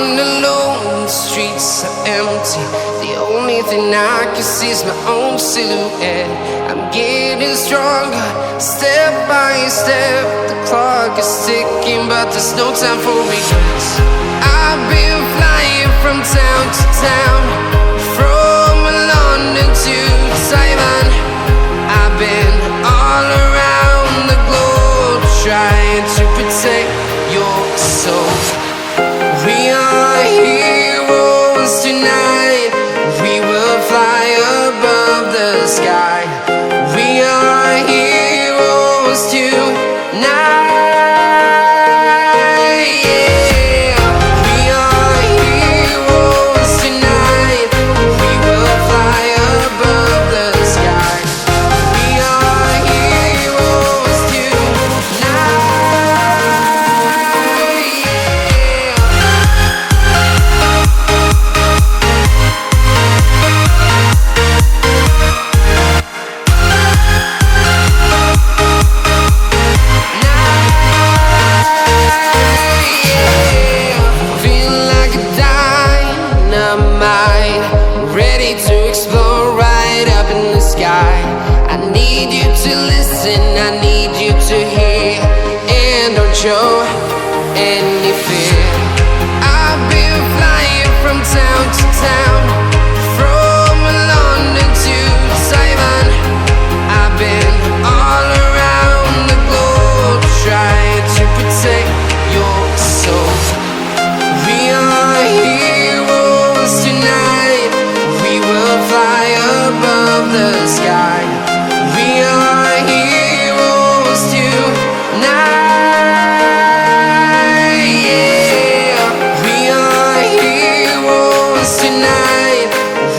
walking alone, the streets are empty. The only thing I can see is my own silhouette. I'm getting stronger, step by step. The clock is ticking, but there's no time for regrets. I've been flying from town to town, from London to Taiwan. I've been all around the globe, trying to protect your soul. We are heroes tonight. We will fly above the sky. We are heroes tonight. Yeah. We are heroes tonight. We will fly above the sky. We are heroes tonight. Ready to explore right up in the sky. I need you to listen, I need you to hear, and don't show any fear. I've been flying from town to town, from London to Taiwan. I've been all around the globe, trying to protect your soul. We are heroes tonight. We will fly above the sky. We are heroes tonight. Yeah. We are heroes tonight.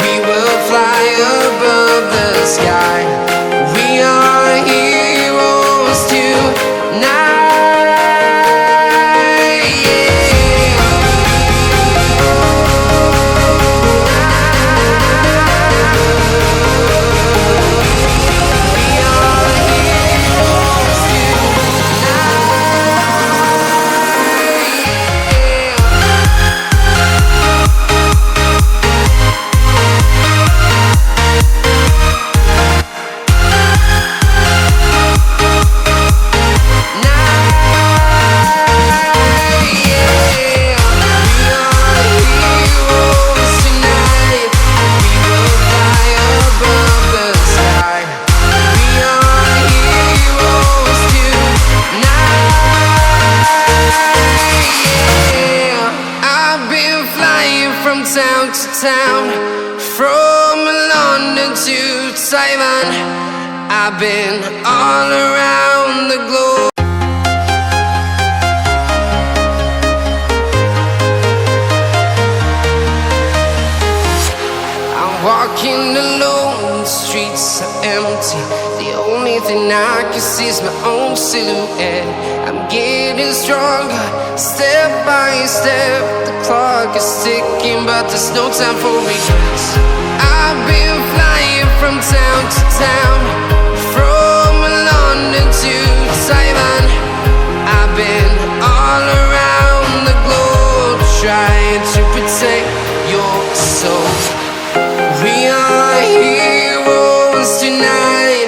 We will fly above the sky. We are heroes tonight. Town to town, from London to Taiwan. I've been all around the globe. I'm walking alone, the streets are empty. The only thing I can see is my own silhouette. I'm getting stronger, step by step. The clock is ticking, but there's no time for regrets. I've been flying from town to town, from London to Taiwan. I've been all around the globe, trying to protect your soul. We are heroes tonight.